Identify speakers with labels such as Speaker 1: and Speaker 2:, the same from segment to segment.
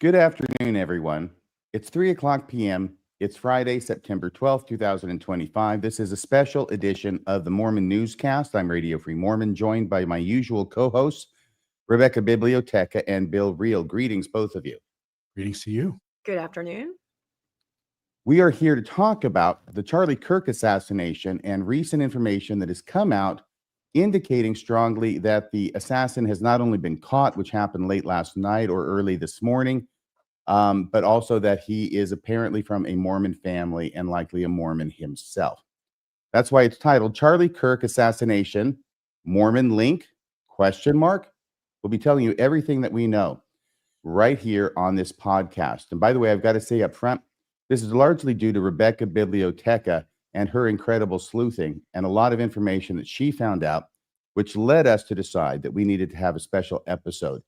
Speaker 1: Good afternoon, everyone. It's 3 o'clock p.m. It's Friday, September 12th, 2025. This is a special edition of the Mormon Newscast. I'm Radio Free Mormon, joined by my usual co-hosts, Rebecca Biblioteca and Bill Reel. Greetings, both of you.
Speaker 2: Greetings to you.
Speaker 3: Good afternoon.
Speaker 1: We are here to talk about the Charlie Kirk assassination and recent information that has come out indicating strongly that the assassin has not only been caught, which happened late last night or early this morning, but also that he is apparently from a Mormon family and likely a Mormon himself. That's why it's titled Charlie Kirk Assassination, Mormon Link, ? We'll be telling you everything that we know right here on this podcast. And by the way, I've got to say up front, this is largely due to Rebecca Biblioteca and her incredible sleuthing and a lot of information that she found out, which led us to decide that we needed to have a special episode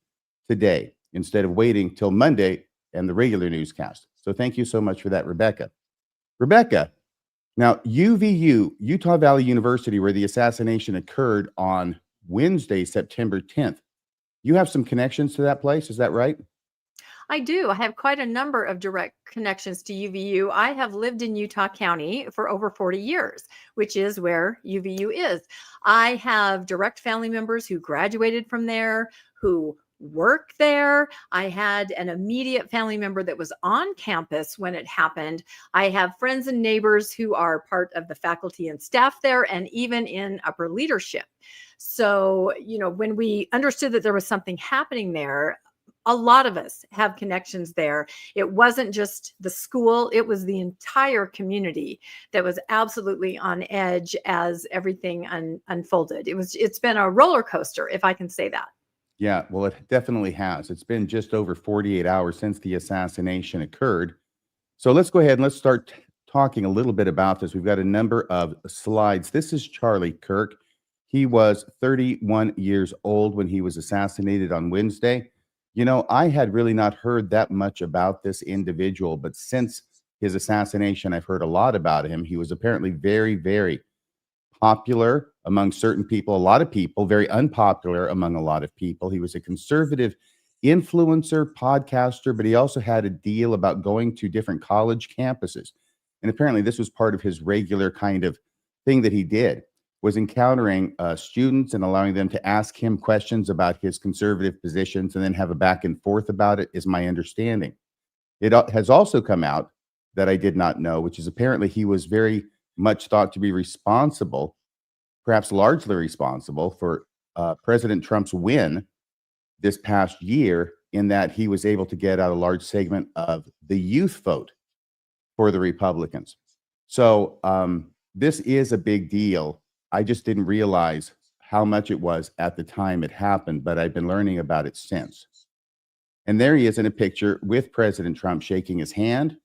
Speaker 1: today instead of waiting till Monday and the regular newscast. So thank you so much for that, Rebecca. Rebecca, now UVU, Utah Valley University, where the assassination occurred on Wednesday, September 10th. You have some connections to that place, is that right?
Speaker 3: I do. I have quite a number of direct connections to UVU. I have lived in Utah County for over 40 years, which is where UVU is. I have direct family members who graduated from there, who work there. I had an immediate family member that was on campus when it happened. I have friends and neighbors who are part of the faculty and staff there and even in upper leadership. So, when we understood that there was something happening there, a lot of us have connections there. It wasn't just the school, it was the entire community that was absolutely on edge as everything unfolded. It's been a roller coaster, if I can say that.
Speaker 1: Yeah, well, it definitely has. It's been just over 48 hours since the assassination occurred. So let's go ahead and let's start talking a little bit about this. We've got a number of slides. This is Charlie Kirk. He was 31 years old when he was assassinated on Wednesday. I had really not heard that much about this individual, but since his assassination, I've heard a lot about him. He was apparently very, very popular among certain people, a lot of people, very unpopular among a lot of people. He was a conservative influencer, podcaster, but he also had a deal about going to different college campuses. And apparently this was part of his regular kind of thing that he did, was encountering students and allowing them to ask him questions about his conservative positions and then have a back and forth about it, is my understanding. It has also come out that I did not know, which is apparently he was very much thought to be responsible, perhaps largely responsible, for President Trump's win this past year, in that he was able to get out a large segment of the youth vote for the Republicans. So this is a big deal. I just didn't realize how much it was at the time it happened, but I've been learning about it since. And there he is in a picture with President Trump shaking his hand.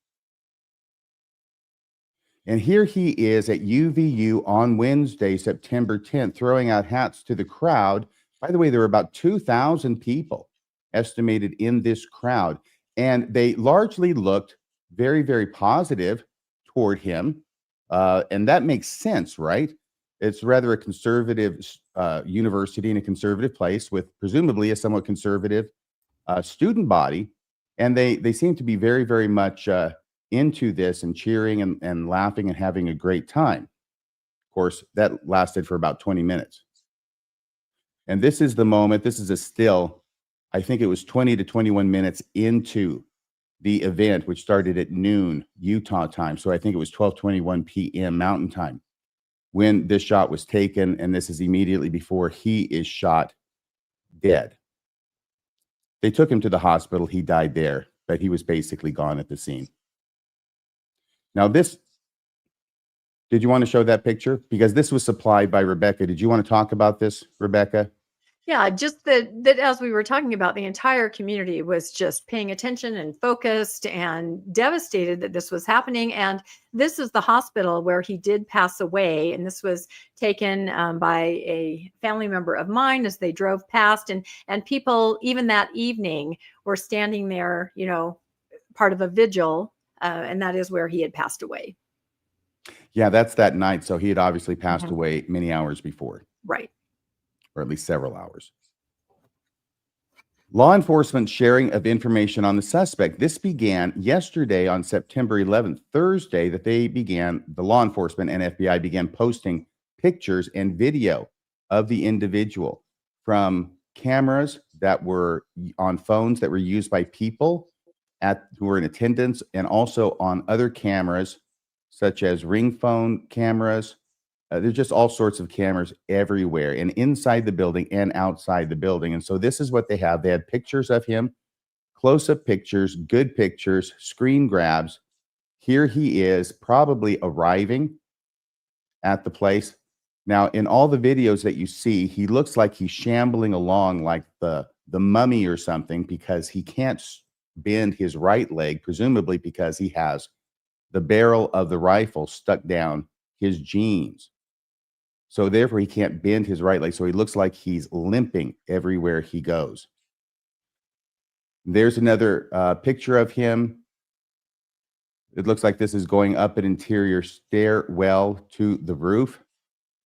Speaker 1: And here he is at UVU on Wednesday, September 10th, throwing out hats to the crowd. By the way, there were about 2,000 people estimated in this crowd, and they largely looked very, very positive toward him. And that makes sense, right? It's rather a conservative university in a conservative place with presumably a somewhat conservative student body. And they seem to be very, very much into this and cheering and laughing and having a great time. Of course, that lasted for about 20 minutes. And this is the moment, this is a still, I think it was 20 to 21 minutes into the event, which started at noon Utah time. So I think it was 12:21 p.m. Mountain time when this shot was taken. And this is immediately before he is shot dead. They took him to the hospital. He died there, but he was basically gone at the scene. Now this, did you want to show that picture? Because this was supplied by Rebecca. Did you want to talk about this, Rebecca?
Speaker 3: Yeah, just that as we were talking about, the entire community was just paying attention and focused and devastated that this was happening. And this is the hospital where he did pass away. And this was taken by a family member of mine as they drove past. And people, even that evening, were standing there, part of a vigil. And that is where he had passed away.
Speaker 1: Yeah, that's that night. So he had obviously passed away many hours before.
Speaker 3: Right.
Speaker 1: Or at least several hours. Law enforcement sharing of information on the suspect. This began yesterday on September 11th, Thursday, that the law enforcement and FBI began posting pictures and video of the individual from cameras that were on phones that were used by people who were in attendance, and also on other cameras such as ring phone cameras. There's just all sorts of cameras everywhere, and inside the building and outside the building. And so this is what they have. They had pictures of him, close-up pictures, good pictures, screen grabs. Here he is, probably arriving at the place. Now, in all the videos that you see, he looks like he's shambling along like the mummy or something, because he can't bend his right leg, presumably because he has the barrel of the rifle stuck down his jeans. So therefore, he can't bend his right leg. So he looks like he's limping everywhere he goes. There's another picture of him. It looks like this is going up an interior stairwell to the roof,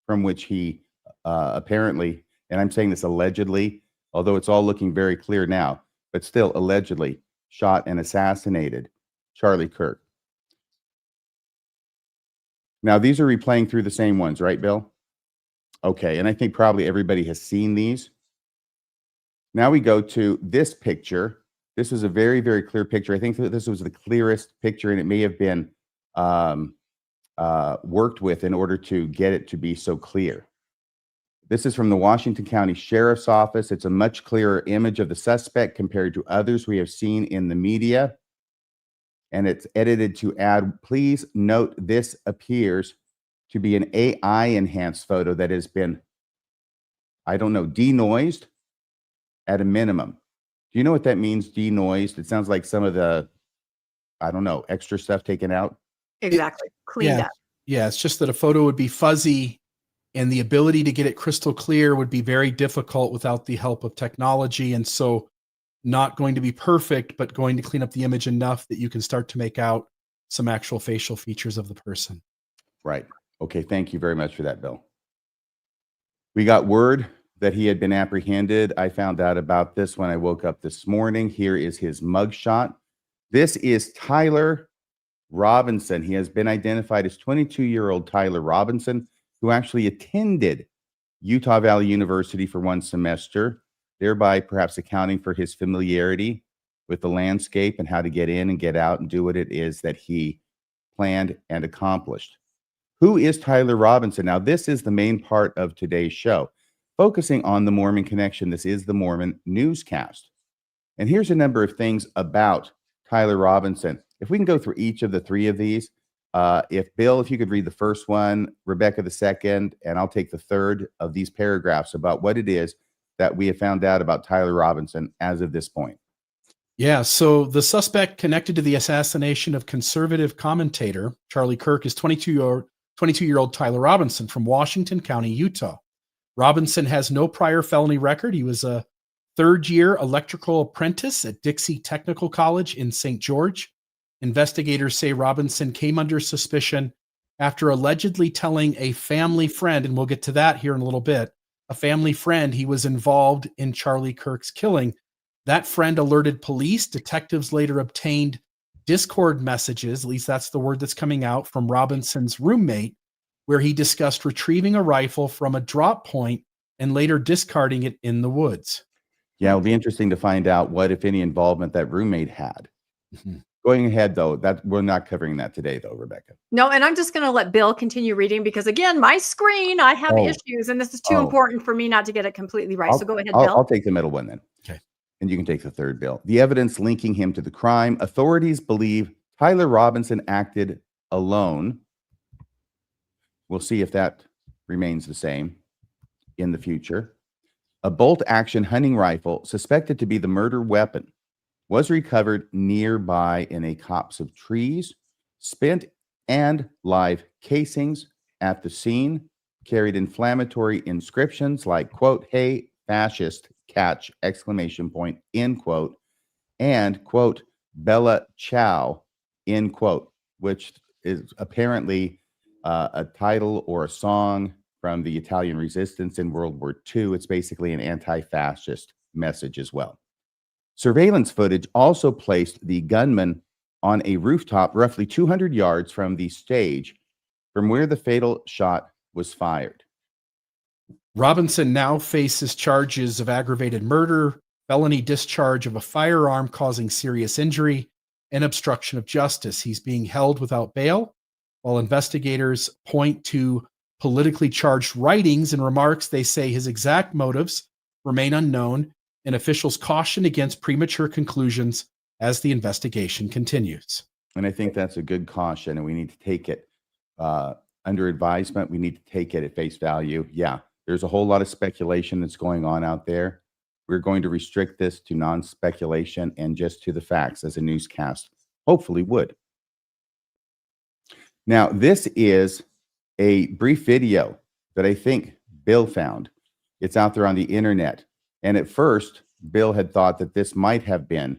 Speaker 1: from which he apparently, and I'm saying this allegedly, although it's all looking very clear now, but still allegedly shot and assassinated Charlie Kirk. Now, these are replaying through the same ones, right, Bill? Okay, and I think probably everybody has seen these. Now we go to this picture. This is a very, very clear picture. I think that this was the clearest picture, and it may have been worked with in order to get it to be so clear. This is from the Washington County Sheriff's Office. It's a much clearer image of the suspect compared to others we have seen in the media. And it's edited to add, please note this appears to be an AI enhanced photo that has been, I don't know, denoised at a minimum. Do you know what that means, denoised? It sounds like some of the, I don't know, extra stuff taken out.
Speaker 3: Exactly. Cleaned up.
Speaker 2: Yeah, it's just that a photo would be fuzzy, and the ability to get it crystal clear would be very difficult without the help of technology. And so not going to be perfect, but going to clean up the image enough that you can start to make out some actual facial features of the person.
Speaker 1: Right. Okay. Thank you very much for that, Bill. We got word that he had been apprehended. I found out about this when I woke up this morning. Here is his mugshot. This is Tyler Robinson. He has been identified as 22-year-old Tyler Robinson, who actually attended Utah Valley University for one semester, thereby perhaps accounting for his familiarity with the landscape and how to get in and get out and do what it is that he planned and accomplished. Who is Tyler Robinson? Now, this is the main part of today's show, focusing on the Mormon connection. This is the Mormon Newscast. And here's a number of things about Tyler Robinson. If we can go through each of the three of these, if you could read the first one, Rebecca the second, and I'll take the third of these paragraphs about what it is that we have found out about Tyler Robinson as of this point.
Speaker 2: Yeah, so the suspect connected to the assassination of conservative commentator Charlie Kirk is 22-year-old Tyler Robinson from Washington County, Utah. Robinson has no prior felony record. He was a third-year electrical apprentice at Dixie Technical College in St. George. Investigators say Robinson came under suspicion after allegedly telling a family friend, and we'll get to that here in a little bit, a family friend he was involved in Charlie Kirk's killing. That friend alerted police. Detectives later obtained Discord messages, at least that's the word that's coming out, from Robinson's roommate, where he discussed retrieving a rifle from a drop point and later discarding it in the woods.
Speaker 1: Yeah, it'll be interesting to find out what, if any, involvement that roommate had. Mm-hmm. Going ahead, though, that we're not covering that today, though, Rebecca.
Speaker 3: No, and I'm just going to let Bill continue reading because, again, my screen, I have issues, and this is too important for me not to get it completely right. So go ahead, Bill.
Speaker 1: I'll take the middle one then.
Speaker 2: Okay.
Speaker 1: And you can take the third, Bill. The evidence linking him to the crime. Authorities believe Tyler Robinson acted alone. We'll see if that remains the same in the future. A bolt-action hunting rifle, suspected to be the murder weapon, was recovered nearby in a copse of trees. Spent and live casings at the scene carried inflammatory inscriptions like, quote, "Hey, fascist, catch, exclamation point," end quote, and, quote, "Bella Ciao," end quote, which is apparently a title or a song from the Italian resistance in World War II. It's basically an anti-fascist message as well. Surveillance footage also placed the gunman on a rooftop roughly 200 yards from the stage from where the fatal shot was fired.
Speaker 2: Robinson now faces charges of aggravated murder, felony discharge of a firearm causing serious injury, and obstruction of justice. He's being held without bail, while investigators point to politically charged writings and remarks. They say his exact motives remain unknown, and officials caution against premature conclusions as the investigation continues.
Speaker 1: And I think that's a good caution, and we need to take it under advisement. We need to take it at face value. Yeah, there's a whole lot of speculation that's going on out there. We're going to restrict this to non-speculation and just to the facts, as a newscast hopefully would. Now, this is a brief video that I think Bill found. It's out there on the internet. And at first, Bill had thought that this might have been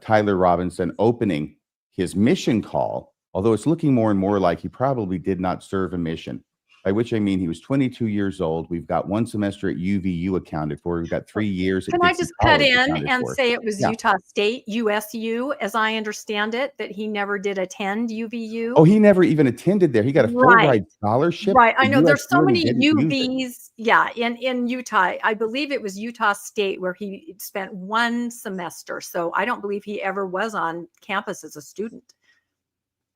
Speaker 1: Tyler Robinson opening his mission call, although it's looking more and more like he probably did not serve a mission, by which I mean he was 22 years old. We've got 1 semester at UVU accounted for. We've got 3 years.
Speaker 3: Can I just cut in and
Speaker 1: for.
Speaker 3: say it was
Speaker 1: Yeah.
Speaker 3: Utah State, USU, as I understand it, that he never did attend UVU?
Speaker 1: Oh, he never even attended there. He got a full ride scholarship.
Speaker 3: Right. I
Speaker 1: to
Speaker 3: know there's so
Speaker 1: USU and he
Speaker 3: many
Speaker 1: didn't use it.
Speaker 3: UVs. Yeah. In Utah, I believe it was Utah State where he spent 1 semester. So I don't believe he ever was on campus as a student.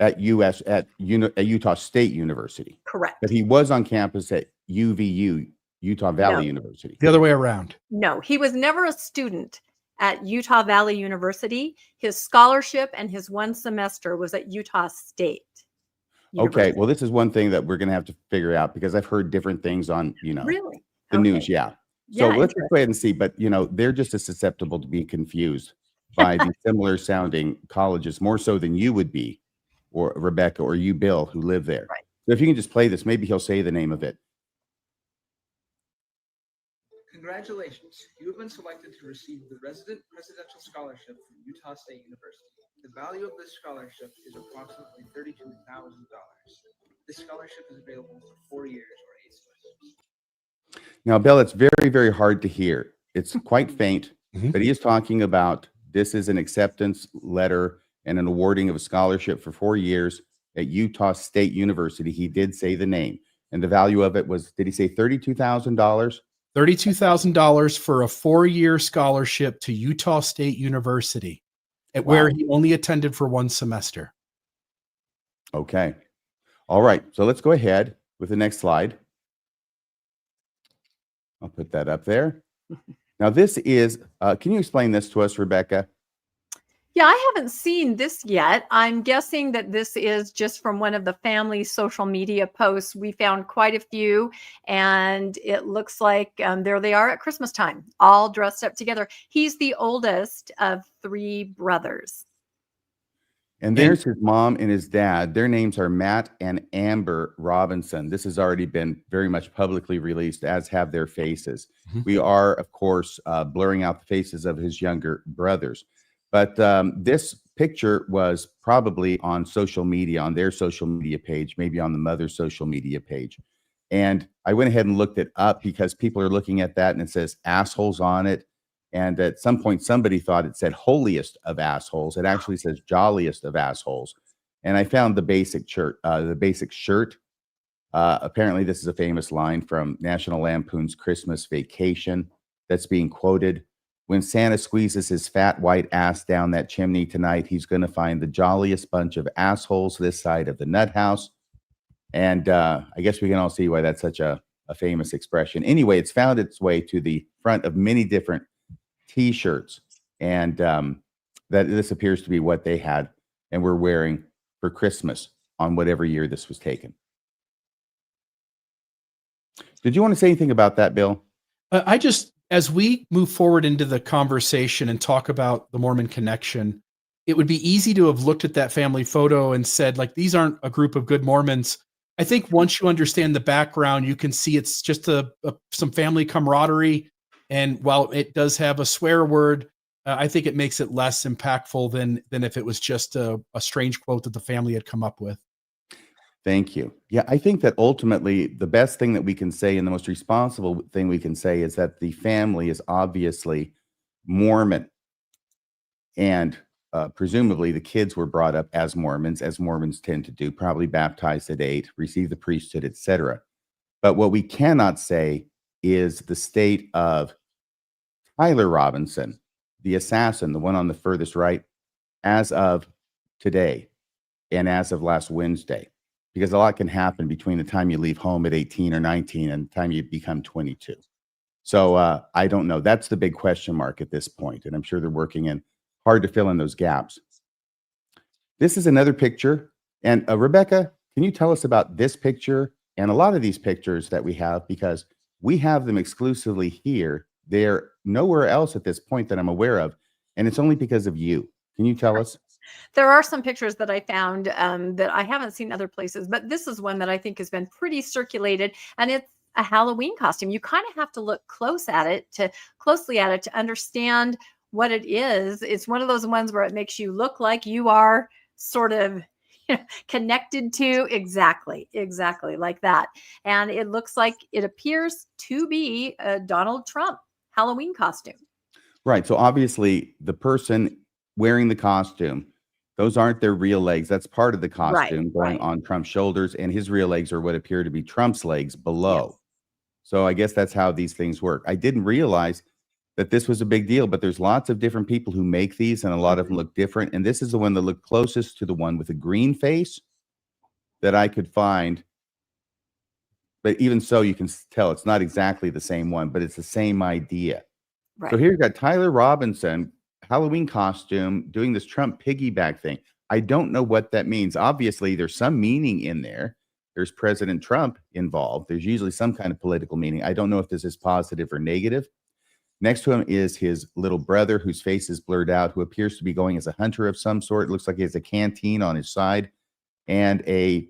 Speaker 1: At Utah State University.
Speaker 3: Correct.
Speaker 1: But he was on campus at UVU, Utah Valley University.
Speaker 2: The other way around.
Speaker 3: No, he was never a student at Utah Valley University. His scholarship and his 1 semester was at Utah State
Speaker 1: Okay,
Speaker 3: University.
Speaker 1: well, this is one thing that we're going to have to figure out, because I've heard different things on,
Speaker 3: Really?
Speaker 1: the
Speaker 3: Okay.
Speaker 1: news. Yeah. So
Speaker 3: Yeah,
Speaker 1: let's just go ahead and see. But, they're just as susceptible to be confused by the similar sounding colleges, more so than you would be, or Rebecca, or you, Bill, who live there.
Speaker 3: Right.
Speaker 1: So if you can just play this, maybe he'll say the name of it.
Speaker 4: Congratulations, you have been selected to receive the Resident Presidential Scholarship from Utah State University. The value of this scholarship is approximately $32,000. This scholarship is available for 4 years or 8 semesters.
Speaker 1: Now, Bill, it's very, very hard to hear. It's quite faint,
Speaker 2: Mhm.
Speaker 1: but he is talking about this is an acceptance letter and an awarding of a scholarship for 4 years at Utah State University. He did say the name, and the value of it was, did he say $32,000?
Speaker 2: $32,000 for a 4-year scholarship to Utah State University, where
Speaker 1: Wow.
Speaker 2: he only attended for 1 semester.
Speaker 1: Okay. All right. So let's go ahead with the next slide. I'll put that up there. Now, this is, can you explain this to us, Rebecca?
Speaker 3: Yeah, I haven't seen this yet. I'm guessing that this is just from one of the family's social media posts. We found quite a few, and it looks like there they are at Christmas time, all dressed up together. He's the oldest of 3 brothers.
Speaker 1: And there's his mom and his dad. Their names are Matt and Amber Robinson. This has already been very much publicly released, as have their faces.
Speaker 2: Mhm.
Speaker 1: We are, of course, blurring out the faces of his younger brothers. But this picture was probably on social media, on their social media page, maybe on the mother's social media page. And I went ahead and looked it up because people are looking at that and it says assholes on it. And at some point, somebody thought it said holiest of assholes. It actually says jolliest of assholes. And I found the basic shirt. Apparently, this is a famous line from National Lampoon's Christmas Vacation that's being quoted. When Santa squeezes his fat white ass down that chimney tonight, he's going to find the jolliest bunch of assholes this side of the nut house. And I guess we can all see why that's such a famous expression. Anyway, it's found its way to the front of many different T-shirts, and that this appears to be what they had and were wearing for Christmas on whatever year this was taken. Did you want to say anything about that, Bill?
Speaker 2: As we move forward into the conversation and talk about the Mormon connection, it would be easy to have looked at that family photo and said, like, these aren't a group of good Mormons. I think once you understand the background, you can see it's just some family camaraderie. And while it does have a swear word, I think it makes it less impactful than if it was just a strange quote that the family had come up with.
Speaker 1: Thank you. Yeah, I think that ultimately the best thing that we can say and the most responsible thing we can say is that the family is obviously Mormon. And presumably the kids were brought up as Mormons tend to do, probably baptized at 8, receive the priesthood, etc. But what we cannot say is the state of Tyler Robinson, the assassin, the one on the furthest right, as of today and as of last Wednesday, because a lot can happen between the time you leave home at 18 or 19 and the time you become 22. So I don't know. That's the big question mark at this point, and I'm sure they're working in hard to fill in those gaps. This is another picture, and Rebecca, can you tell us about this picture and a lot of these pictures that we have, because we have them exclusively here. They're nowhere else at this point that I'm aware of, and it's only because of you. Can you tell us?
Speaker 3: There are some pictures that I found that I haven't seen other places, but this is one that I think has been pretty circulated, and it's a Halloween costume. You kind of have to look closely at it to understand what it is. It's one of those ones where it makes you look like you are sort of connected to exactly like that. And it looks like it appears to be a Donald Trump Halloween costume.
Speaker 1: Right. So obviously the person wearing the costume, those aren't their real legs. That's part of the costume going on Trump's shoulders, and his real legs are what appear to be Trump's legs below. Yes. So I guess that's how these things work. I didn't realize that this was a big deal, but there's lots of different people who make these, and a lot of them look different. And this is the one that looked closest to the one with a green face that I could find. But even so, you can tell it's not exactly the same one, but it's the same idea. Right. So here you've got Tyler Robinson, Halloween costume, doing this Trump piggyback thing. I don't know what that means. Obviously, there's some meaning in there. There's President Trump involved. There's usually some kind of political meaning. I don't know if this is positive or negative. Next to him is his little brother, whose face is blurred out, who appears to be going as a hunter of some sort. It looks like he has a canteen on his side and a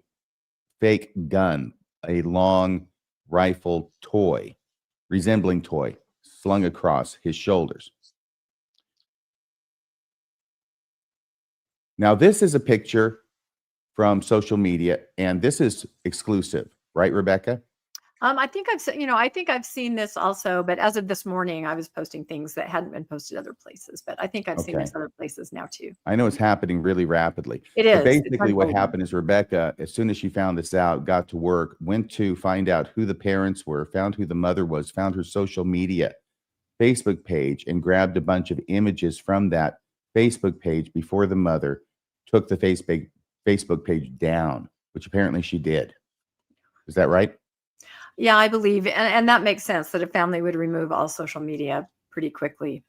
Speaker 1: fake gun, a long rifle toy, resembling toy, slung across his shoulders. Now, this is a picture from social media, and this is exclusive, right, Rebecca?
Speaker 3: I think I've seen this also, but as of this morning, I was posting things that hadn't been posted other places, but I think I've seen this other places now too.
Speaker 1: I know it's happening really rapidly.
Speaker 3: It is.
Speaker 1: Basically, what happened is Rebecca, as soon as she found this out, got to work, went to find out who the parents were, found who the mother was, found her social media Facebook page, and grabbed a bunch of images from that Facebook page before the mother took the Facebook page down, which apparently she did. Is that right?
Speaker 3: Yeah, I believe, and that makes sense that a family would remove all social media pretty quickly.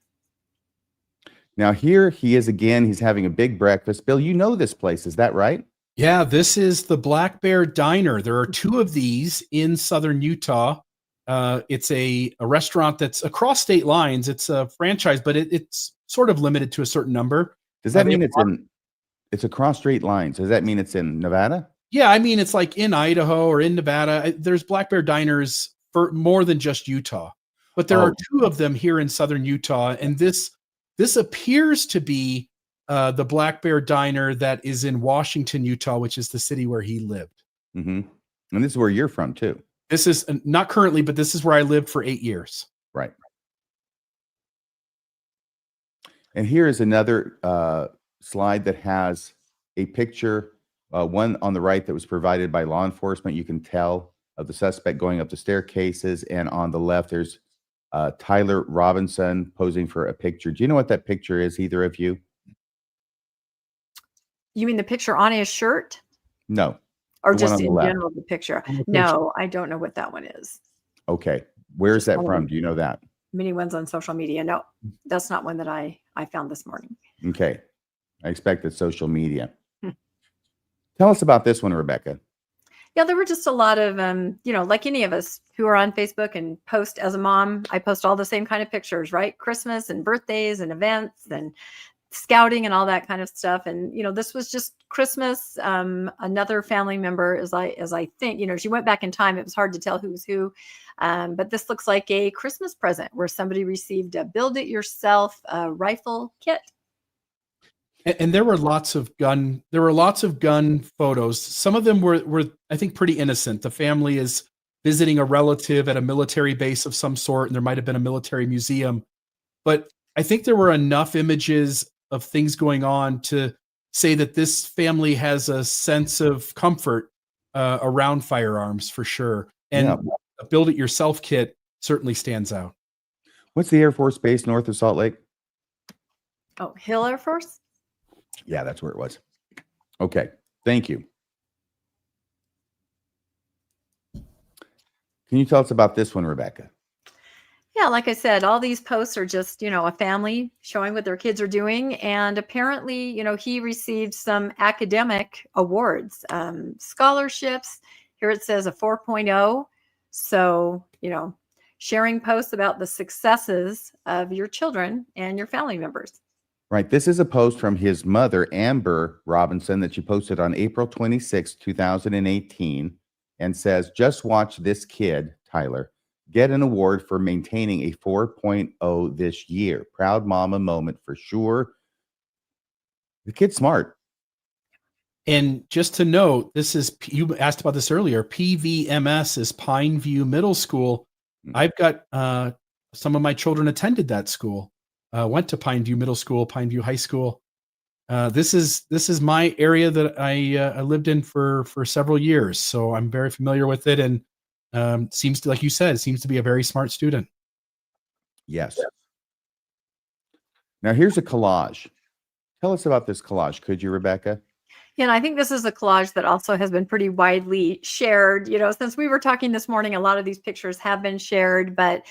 Speaker 1: Now here he is again. He's having a big breakfast. Bill, you know this place, is that right?
Speaker 2: Yeah, this is the Black Bear Diner. There are 2 of these in southern Utah. It's a restaurant that's across state lines. It's a franchise, but it's sort of limited to a certain number.
Speaker 1: Does that mean it's across state lines? Does that mean it's in Nevada?
Speaker 2: Yeah, I mean, it's like in Idaho or in Nevada. There's Black Bear Diners for more than just Utah, but there are 2 of them here in southern Utah. And this appears to be the Black Bear Diner that is in Washington, Utah, which is the city where he lived.
Speaker 1: Mm-hmm. And this is where you're from too.
Speaker 2: This is not currently, but this is where I lived for 8 years.
Speaker 1: Right. And here is another slide that has a picture. One on the right that was provided by law enforcement. You can tell of the suspect going up the staircases. And on the left, there's Tyler Robinson posing for a picture. Do you know what that picture is, either of you?
Speaker 3: You mean the picture on his shirt?
Speaker 1: No.
Speaker 3: Or just in general, the picture? No, I don't know what that one is.
Speaker 1: Okay. Where's that from? Do you know that?
Speaker 3: Many ones on social media. No, that's not one that I found this morning.
Speaker 1: Okay. I expected social media. Tell us about this one, Rebecca.
Speaker 3: Yeah, there were just a lot of, like any of us who are on Facebook and post. As a mom, I post all the same kind of pictures, right? Christmas and birthdays and events and scouting and all that kind of stuff. And, this was just Christmas. Another family member, as I think, she went back in time. It was hard to tell who was who. But this looks like a Christmas present where somebody received a build-it-yourself rifle kit.
Speaker 2: And there were lots of gun photos. Some of them were I think pretty innocent. The family is visiting a relative at a military base of some sort, and there might have been a military museum. But I think there were enough images of things going on to say that this family has a sense of comfort around firearms for sure. And
Speaker 1: Yeah.
Speaker 2: a build it yourself kit certainly stands out.
Speaker 1: What's the Air Force Base north of Salt Lake?
Speaker 3: Oh, Hill Air Force?
Speaker 1: Yeah, that's where it was. Okay. Thank you. Can you tell us about this one, Rebecca?
Speaker 3: Yeah, like I said, all these posts are just, a family showing what their kids are doing. And apparently, he received some academic awards, scholarships. Here it says a 4.0. So, sharing posts about the successes of your children and your family members.
Speaker 1: Right. This is a post from his mother, Amber Robinson, that she posted on April 26, 2018, and says, just watch this kid, Tyler, get an award for maintaining a 4.0 this year. Proud mama moment for sure. The kid's smart.
Speaker 2: And just to note, this is, you asked about this earlier, PVMS is Pine View Middle School. I've got some of my children attended that school, went to Pine View Middle School, Pine View High School. This is my area that I lived in for several years. So I'm very familiar with it. And seems to, like you said, seems to be a very smart student.
Speaker 1: Yes. Now here's a collage. Tell us about this collage, could you, Rebecca?
Speaker 3: Yeah, and I think this is a collage that also has been pretty widely shared. Since we were talking this morning, a lot of these pictures have been shared, but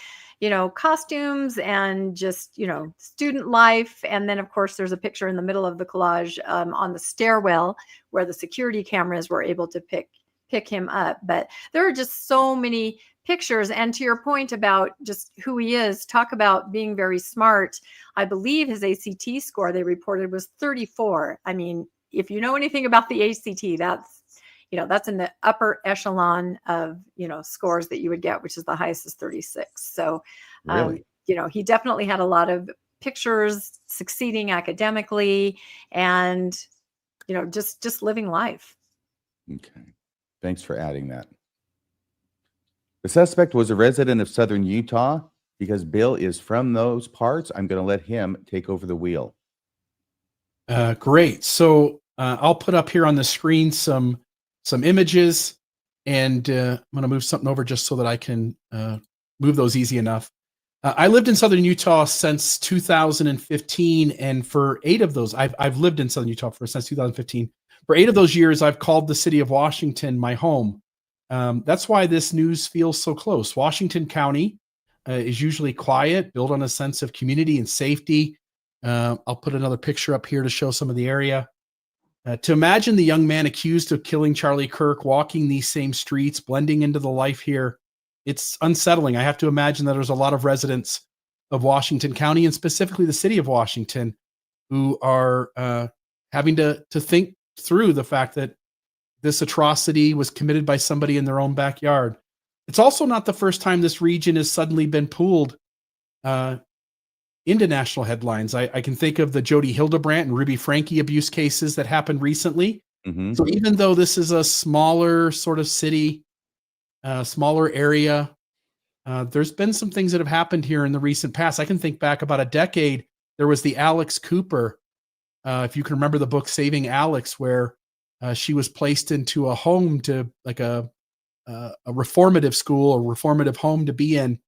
Speaker 3: costumes and just, student life. And then, of course, there's a picture in the middle of the collage on the stairwell where the security cameras were able to pick him up. But there are just so many pictures. And to your point about just who he is, talk about being very smart. I believe his ACT score they reported was 34. I mean, if you know anything about the ACT, that's in the upper echelon of, scores that you would get, which is the highest is 36. So,
Speaker 1: Really?
Speaker 3: He definitely had a lot of pictures succeeding academically and, just living life.
Speaker 1: Okay. Thanks for adding that. The suspect was a resident of southern Utah. Because Bill is from those parts, I'm going to let him take over the wheel.
Speaker 2: Great. So I'll put up here on the screen some images, and I'm going to move something over just so that I can move those easy enough. I lived in southern Utah since 2015, and for 8 of those, I've lived in southern Utah since 2015. For 8 of those years, I've called the city of Washington my home. That's why this news feels so close. Washington County is usually quiet, built on a sense of community and safety. I'll put another picture up here to show some of the area. To imagine the young man accused of killing Charlie Kirk walking these same streets, blending into the life here, it's unsettling. I have to imagine that there's a lot of residents of Washington County, and specifically the city of Washington, who are having to think through the fact that this atrocity was committed by somebody in their own backyard. It's also not the first time this region has suddenly been pulled into national headlines. I can think of the Jody Hildebrandt and Ruby Franke abuse cases that happened recently.
Speaker 1: Mm-hmm.
Speaker 2: So even though this is a smaller sort of city, smaller area, there's been some things that have happened here in the recent past. I can think back about a decade. There was the Alex Cooper, if you can remember the book Saving Alex, where she was placed into a home to like a reformative school or reformative home to be in.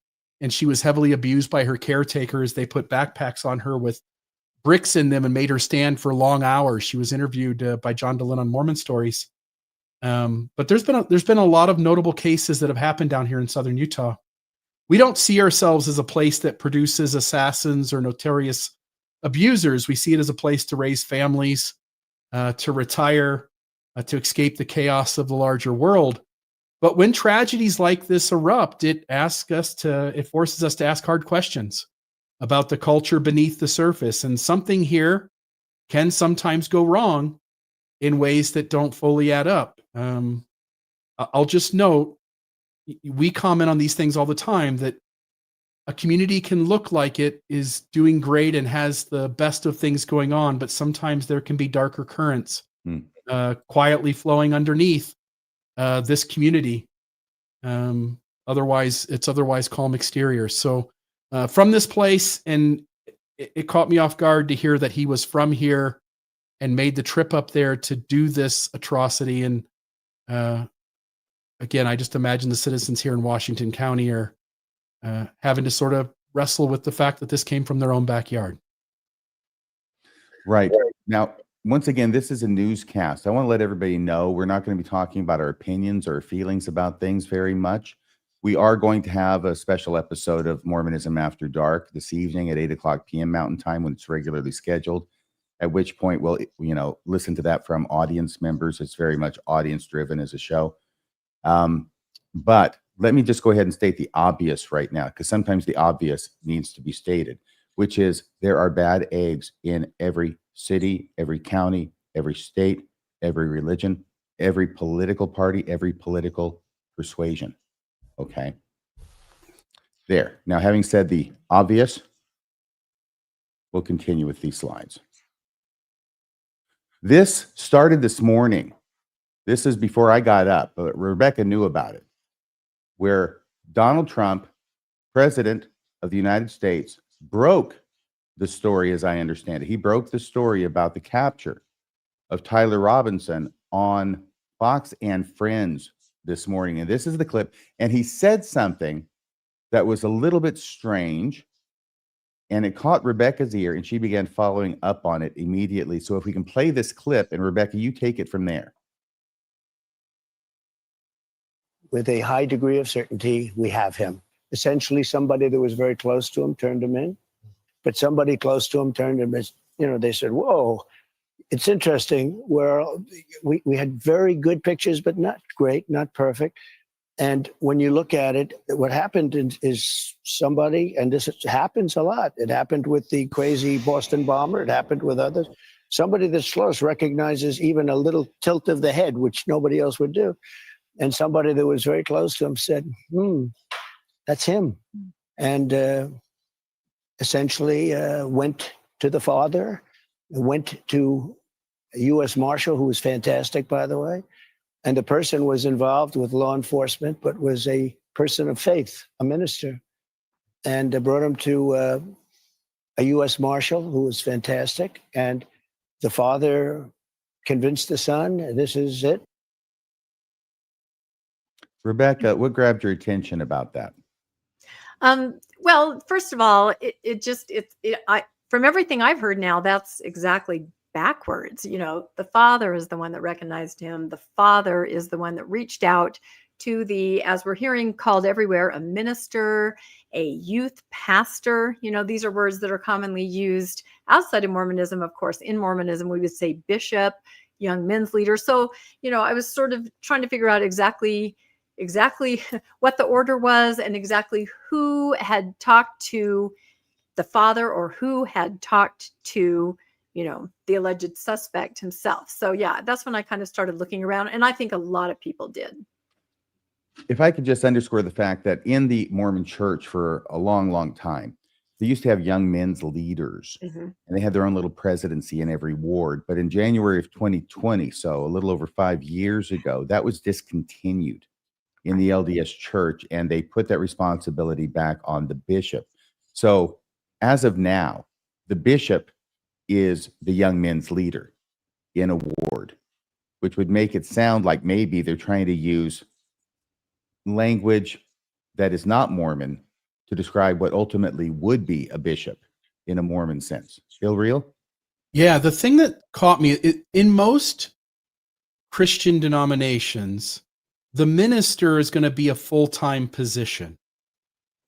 Speaker 2: And she was heavily abused by her caretakers. They put backpacks on her with bricks in them and made her stand for long hours. She was interviewed by John DeLynn on Mormon Stories. But there's been a lot of notable cases that have happened down here in southern Utah. We don't see ourselves as a place that produces assassins or notorious abusers. We see it as a place to raise families, to retire, to escape the chaos of the larger world. But when tragedies like this erupt, it forces us to ask hard questions about the culture beneath the surface. And something here can sometimes go wrong in ways that don't fully add up. I'll just note, we comment on these things all the time, that a community can look like it is doing great and has the best of things going on, but sometimes there can be darker currents quietly flowing underneath this community. Otherwise calm exterior. So from this place, and it caught me off guard to hear that he was from here and made the trip up there to do this atrocity. And again, I just imagine the citizens here in Washington County are having to sort of wrestle with the fact that this came from their own backyard.
Speaker 1: Right. Now, once again, this is a newscast. I want to let everybody know we're not going to be talking about our opinions or feelings about things very much. We are going to have a special episode of Mormonism After Dark this evening at 8:00 p.m. Mountain Time when it's regularly scheduled, at which point we'll, listen to that from audience members. It's very much audience driven as a show. But let me just go ahead and state the obvious right now, because sometimes the obvious needs to be stated, which is there are bad eggs in every city, every county, every state, every religion, every political party, every political persuasion. Okay. There. Now, having said the obvious, we'll continue with these slides. This started this morning. This is before I got up, but Rebecca knew about it, where Donald Trump, President of the United States, broke the story, as I understand it. He broke the story about the capture of Tyler Robinson on Fox and Friends this morning. And this is the clip. And he said something that was a little bit strange, and it caught Rebecca's ear, and she began following up on it immediately. So if we can play this clip, and Rebecca, you take it from there.
Speaker 5: With a high degree of certainty, we have him. Essentially, somebody that was very close to him turned him in, but somebody close to him turned him in. They said, whoa, it's interesting. Where we had very good pictures, but not great, not perfect. And when you look at it, what happened is somebody, and this happens a lot. It happened with the crazy Boston bomber. It happened with others. Somebody that's close recognizes even a little tilt of the head, which nobody else would do. And somebody that was very close to him said, that's him. And essentially went to the father, went to a U.S. Marshal, who was fantastic, by the way. And the person was involved with law enforcement, but was a person of faith, a minister. And brought him to a U.S. Marshal, who was fantastic. And the father convinced the son, this is it.
Speaker 1: Rebecca, what grabbed your attention about that?
Speaker 3: Well, first of all, from everything I've heard now, that's exactly backwards. The father is the one that recognized him. The father is the one that reached out to as we're hearing called everywhere, a minister, a youth pastor. These are words that are commonly used outside of Mormonism. Of course, in Mormonism, we would say bishop, young men's leader. So, I was sort of trying to figure out exactly what the order was and exactly who had talked to the father or who had talked to, the alleged suspect himself. So yeah, that's when I kind of started looking around, and I think a lot of people did.
Speaker 1: If I could just underscore the fact that in the Mormon church for a long, long time, they used to have young men's leaders, and they had their own little presidency in every ward. But in January of 2020, so a little over 5 years ago, that was discontinued in the LDS church, and they put that responsibility back on the bishop. So as of now, the bishop is the young men's leader in a ward, which would make it sound like maybe they're trying to use language that is not Mormon to describe what ultimately would be a bishop in a Mormon sense. Feel real?
Speaker 2: Yeah, the thing that caught me, in most Christian denominations, the minister is going to be a full-time position.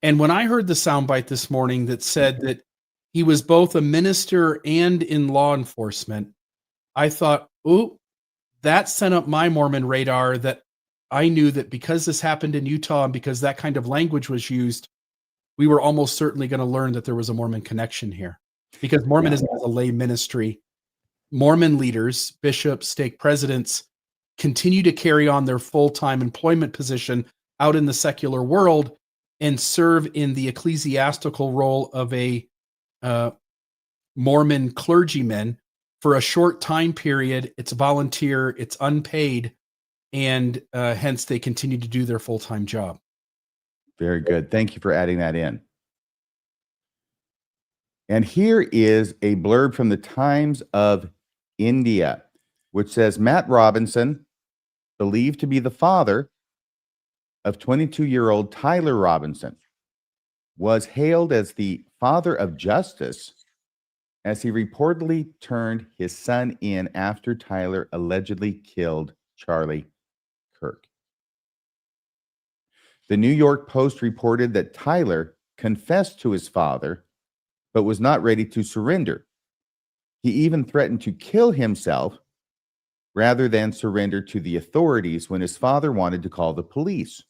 Speaker 2: And when I heard the soundbite this morning that said that he was both a minister and in law enforcement, I thought, ooh, that sent up my Mormon radar, that I knew that because this happened in Utah and because that kind of language was used, we were almost certainly going to learn that there was a Mormon connection here. Because Mormonism is a lay ministry. Mormon leaders, bishops, stake presidents, continue to carry on their full-time employment position out in the secular world and serve in the ecclesiastical role of a Mormon clergyman for a short time period. It's volunteer, it's unpaid, and hence they continue to do their full-time job.
Speaker 1: Very good. Thank you for adding that in. And here is a blurb from the Times of India, which says Matt Robinson, believed to be the father of 22-year-old Tyler Robinson, was hailed as the father of justice as he reportedly turned his son in after Tyler allegedly killed Charlie Kirk. The New York Post reported that Tyler confessed to his father, but was not ready to surrender. He even threatened to kill himself rather than surrender to the authorities when his father wanted to call the police.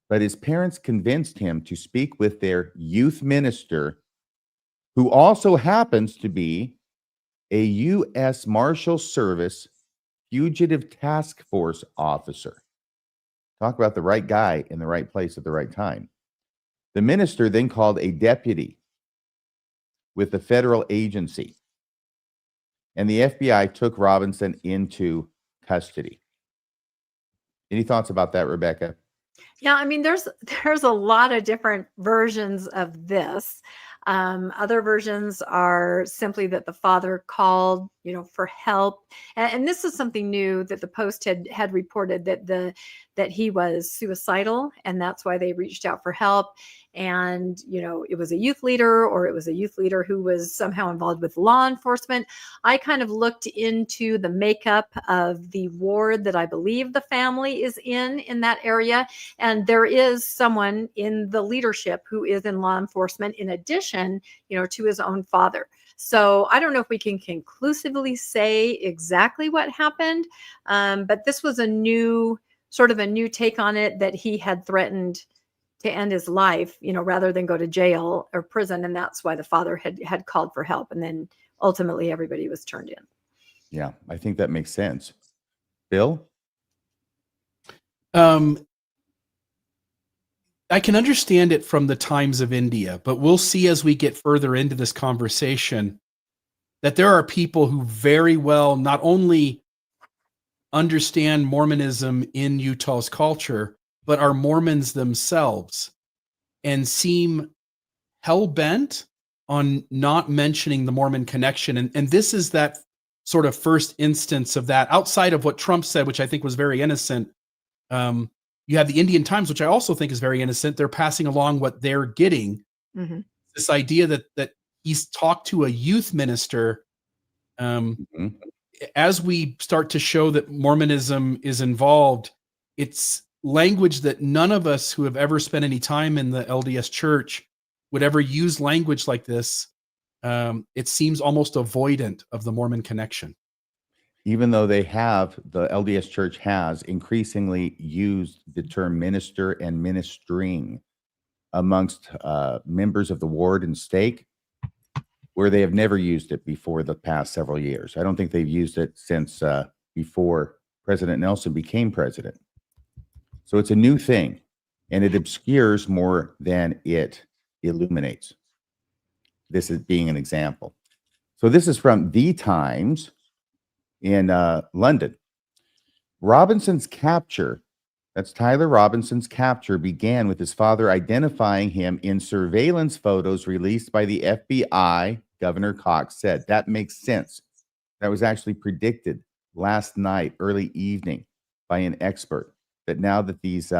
Speaker 1: But his parents convinced him to speak with their youth minister, who also happens to be a U.S. Marshal Service fugitive task force officer. Talk about the right guy in the right place at the right time. The minister then called a deputy with the federal agency, and the FBI took Robinson into custody. Any thoughts about that, Rebecca?
Speaker 3: Yeah, I mean, there's a lot of different versions of this. Other versions are simply that the father called, for help, and this is something new that the Post had reported, that he was suicidal, and that's why they reached out for help. And it was a youth leader, or it was a youth leader who was somehow involved with law enforcement. I kind of looked into the makeup of the ward that I believe the family is in that area, and there is someone in the leadership who is in law enforcement, in addition, to his own father. So I don't know if we can conclusively say exactly what happened, but this was a new take on it, that he had threatened to end his life, rather than go to jail or prison. And that's why the father had called for help. And then ultimately everybody was turned in.
Speaker 1: Yeah, I think that makes sense. Bill?
Speaker 2: I can understand it from the Times of India, but we'll see as we get further into this conversation that there are people who very well not only understand Mormonism in Utah's culture, but are Mormons themselves and seem hell-bent on not mentioning the Mormon connection. And this is that sort of first instance of that, outside of what Trump said, which I think was very innocent. You have the Indian Times, which I also think is very innocent. They're passing along what they're getting. Mm-hmm. This idea that he's talked to a youth minister. Mm-hmm. As we start to show that Mormonism is involved, it's language that none of us who have ever spent any time in the LDS Church would ever use language like this. It seems almost avoidant of the Mormon connection.
Speaker 1: Even though the LDS Church has increasingly used the term minister and ministering amongst members of the ward and stake, where they have never used it before the past several years. I don't think they've used it since before President Nelson became president. So it's a new thing, and it obscures more than it illuminates. This is being an example. So this is from The Times in London. Robinson's capture, that's Tyler Robinson's capture, began with his father identifying him in surveillance photos released by the FBI, Governor Cox said. That makes sense. That was actually predicted last night, early evening, by an expert, that now that these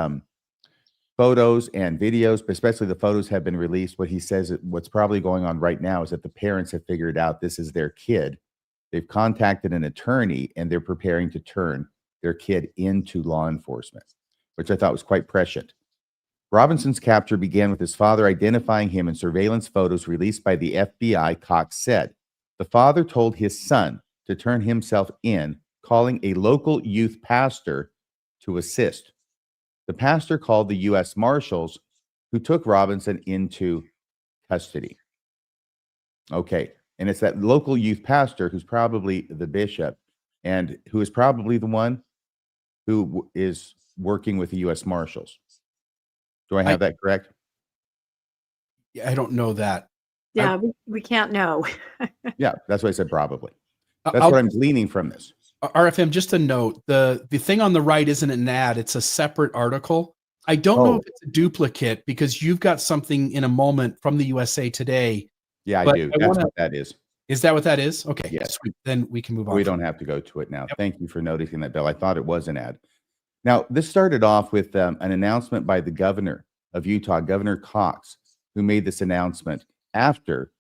Speaker 1: photos and videos, but especially the photos, have been released, what he says, what's probably going on right now is that the parents have figured out this is their kid. They've contacted an attorney, and they're preparing to turn their kid into law enforcement, which I thought was quite prescient. Robinson's capture began with his father identifying him in surveillance photos released by the FBI, Cox said. The father told his son to turn himself in, calling a local youth pastor to assist. The pastor called the U.S. Marshals, who took Robinson into custody. Okay, and it's that local youth pastor who's probably the bishop, and who is probably the one who is working with the U.S. Marshals. Do I have that correct?
Speaker 2: I don't know that.
Speaker 3: Yeah, we can't know.
Speaker 1: Yeah, that's why I said probably. That's what I'm gleaning from this.
Speaker 2: RFM, just a note, the thing on the right isn't an ad, it's a separate article. I don't know
Speaker 1: Oh.
Speaker 2: if it's a duplicate because you've got something in a moment from the USA Today.
Speaker 1: Yeah, I
Speaker 2: But
Speaker 1: do.
Speaker 2: I
Speaker 1: That's
Speaker 2: wanna-
Speaker 1: what that is.
Speaker 2: Is that what that is? Okay,
Speaker 1: Yes.
Speaker 2: sweet. Then we can move on.
Speaker 1: We
Speaker 2: from
Speaker 1: don't have to go to it now.
Speaker 2: Yep.
Speaker 1: Thank you for noticing that, Bill. I thought it was an ad. Now, this started off with an announcement by the governor of Utah, Governor Cox, who made this announcement after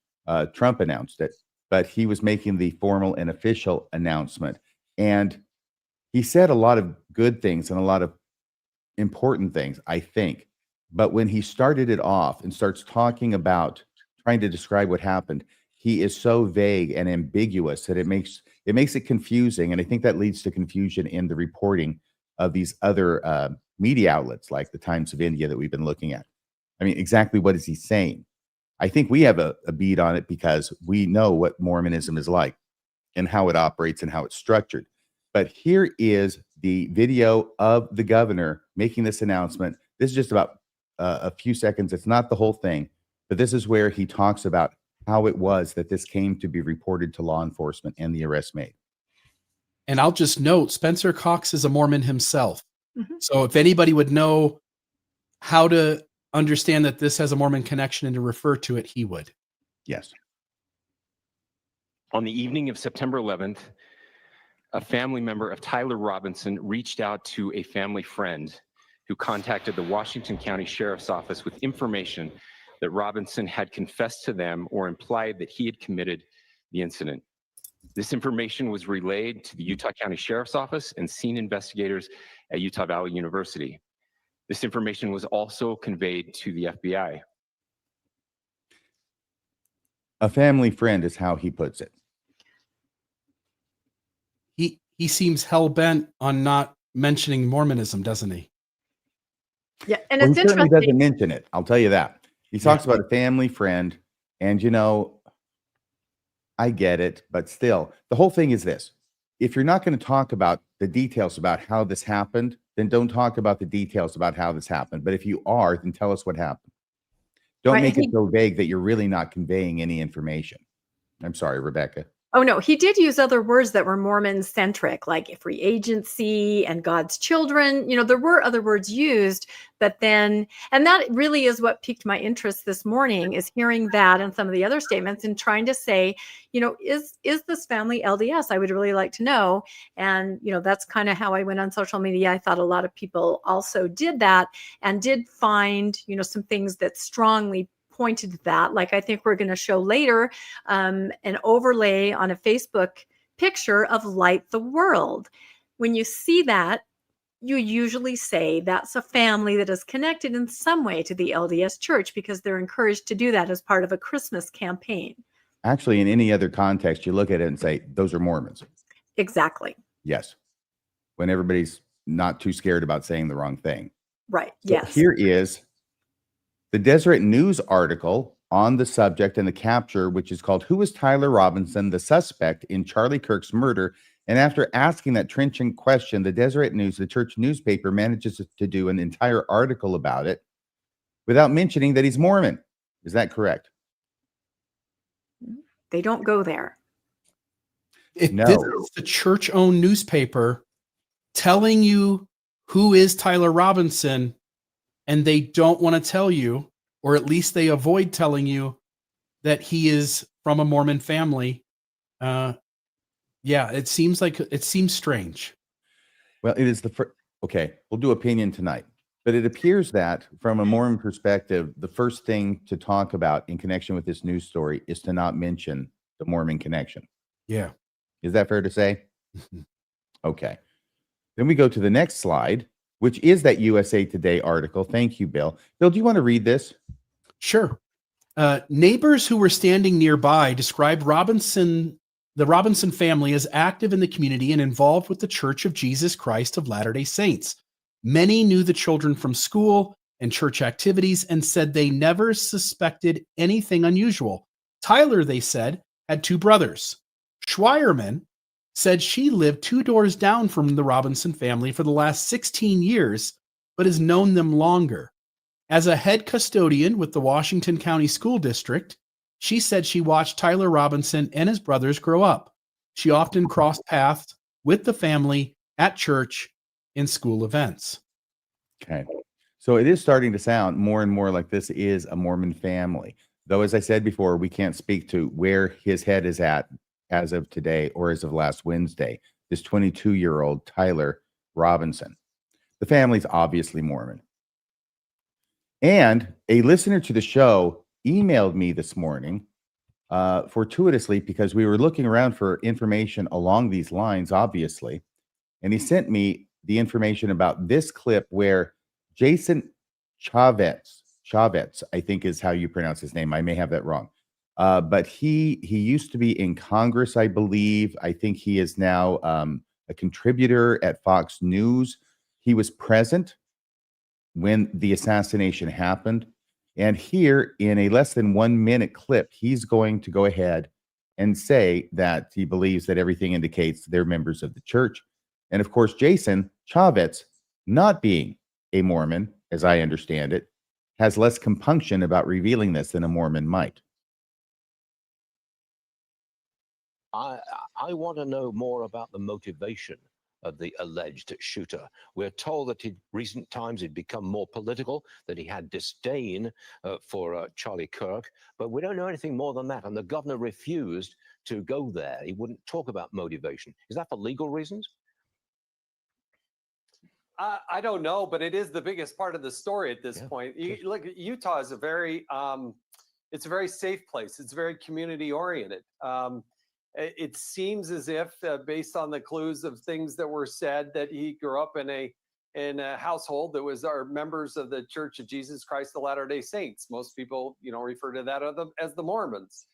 Speaker 1: Trump announced it, but he was making the formal and official announcement. And he said a lot of good things and a lot of important things, I think. But when he started it off and starts talking about trying to describe what happened, he is so vague and ambiguous that it makes it confusing. And I think that leads to confusion in the reporting of these other media outlets like the Times of India that we've been looking at. I mean, exactly what is he saying? I think we have a beat on it because we know what Mormonism is like and how it operates and how it's structured. But here is the video of the governor making this announcement. This is just about a few seconds. It's not the whole thing, but this is where he talks about how it was that this came to be reported to law enforcement and the arrest made.
Speaker 2: And I'll just note, Spencer Cox is a Mormon himself.
Speaker 3: Mhm.
Speaker 2: So if anybody would know how to understand that this has a Mormon connection and to refer to it, he would.
Speaker 1: Yes.
Speaker 6: On the evening of September 11th, a family member of Tyler Robinson reached out to a family friend who contacted the Washington County Sheriff's Office with information that Robinson had confessed to them or implied that he had committed the incident. This information was relayed to the Utah County Sheriff's Office and scene investigators at Utah Valley University. This information was also conveyed to the FBI.
Speaker 1: A family friend is how he puts it.
Speaker 2: He seems hell-bent on not mentioning Mormonism, doesn't he?
Speaker 3: Yeah, and
Speaker 1: Well,
Speaker 3: it's
Speaker 1: he certainly
Speaker 3: interesting.
Speaker 1: doesn't mention it. I'll tell you that. He talks about a family friend, and I get it, but still, the whole thing is this. If you're not going to talk about the details about how this happened, then don't talk about the details about how this happened. But if you are, then tell us what happened. Don't
Speaker 3: Right,
Speaker 1: make it
Speaker 3: he-
Speaker 1: so vague that you're really not conveying any information. I'm sorry, Rebecca.
Speaker 3: Oh, no, he did use other words that were Mormon centric, like free agency and God's children. There were other words used, but then, and that really is what piqued my interest this morning, is hearing that and some of the other statements and trying to say, is this family LDS? I would really like to know. And, that's kind of how I went on social media. I thought a lot of people also did that and did find, some things that strongly pointed to that. Like I think we're going to show later an overlay on a Facebook picture of Light the World. When you see that, you usually say that's a family that is connected in some way to the LDS Church because they're encouraged to do that as part of a Christmas campaign.
Speaker 1: Actually, in any other context, you look at it and say, those are Mormons.
Speaker 3: Exactly.
Speaker 1: Yes. When everybody's not too scared about saying the wrong thing.
Speaker 3: Right.
Speaker 1: So
Speaker 3: Yes.
Speaker 1: here is the Deseret News article on the subject and the capture, which is called "Who is Tyler Robinson, the Suspect in Charlie Kirk's Murder?" And after asking that trenchant question, the Deseret News, the church newspaper, manages to do an entire article about it without mentioning that he's Mormon. Is that correct?
Speaker 3: They don't go there.
Speaker 1: No.
Speaker 2: This is the church-owned newspaper telling you who is Tyler Robinson, and they don't want to tell you, or at least they avoid telling you, that he is from a Mormon family. It seems strange.
Speaker 1: Well, it is the first. Okay, we'll do opinion tonight. But it appears that from a Mormon perspective, the first thing to talk about in connection with this news story is to not mention the Mormon connection.
Speaker 2: Yeah.
Speaker 1: Is that fair to say? Okay. Then we go to the next slide, which is that USA Today article. Thank you, Bill. Bill, do you want to read this?
Speaker 2: Sure. Neighbors who were standing nearby described the Robinson family as active in the community and involved with the Church of Jesus Christ of Latter-day Saints. Many knew the children from school and church activities and said they never suspected anything unusual. Tyler, they said, had two brothers. Schweierman said she lived 2 doors down from the Robinson family for the last 16 years, but has known them longer. As a head custodian with the Washington County School District, she said she watched Tyler Robinson and his brothers grow up. She often crossed paths with the family at church and school events.
Speaker 1: Okay. So it is starting to sound more and more like this is a Mormon family. Though, as I said before, we can't speak to where his head is at as of today or as of last Wednesday. This 22-year-old Tyler Robinson. The family's obviously Mormon. And a listener to the show emailed me this morning fortuitously because we were looking around for information along these lines, obviously. And he sent me the information about this clip where Jason Chavez, I think is how you pronounce his name. I may have that wrong. But he used to be in Congress, I believe. I think he is now a contributor at Fox News. He was present when the assassination happened. And here in a less than 1 minute clip, he's going to go ahead and say that he believes that everything indicates they're members of the church. And of course, Jason Chavez, not being a Mormon, as I understand it, has less compunction about revealing this than a Mormon might.
Speaker 7: I want to know more about the motivation of the alleged shooter. We're told that in recent times he'd become more political, that he had disdain for Charlie Kirk, but we don't know anything more than that. And the governor refused to go there. He wouldn't talk about motivation. Is that for legal reasons?
Speaker 8: I don't know, but it is the biggest part of the story at this point. Look, Utah is it's a very safe place. It's very community oriented. It seems as if, based on the clues of things that were said, that he grew up in a household that was members of the Church of Jesus Christ of Latter-day Saints. Most people, refer to that as the Mormons.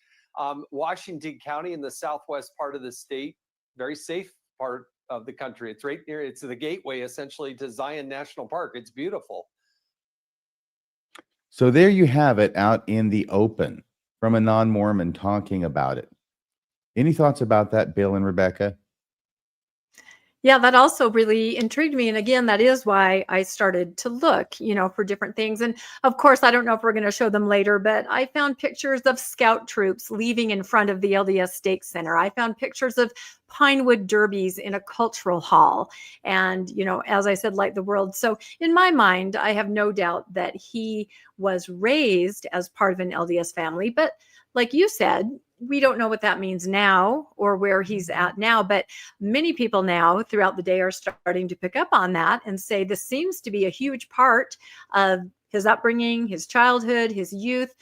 Speaker 8: Washington County in the southwest part of the state, very safe part of the country. It's right near, it's the gateway essentially to Zion National Park. It's beautiful.
Speaker 1: So there you have it out in the open from a non-Mormon talking about it. Any thoughts about that, Bill and Rebecca?
Speaker 3: Yeah, that also really intrigued me. And again, that is why I started to look, for different things. And of course, I don't know if we're going to show them later, but I found pictures of scout troops leaving in front of the LDS Stake Center. I found pictures of Pinewood derbies in a cultural hall. And, as I said, light the world. So in my mind, I have no doubt that he was raised as part of an LDS family. But like you said, we don't know what that means now or where he's at now, but many people now throughout the day are starting to pick up on that and say this seems to be a huge part of his upbringing, his childhood, his youth.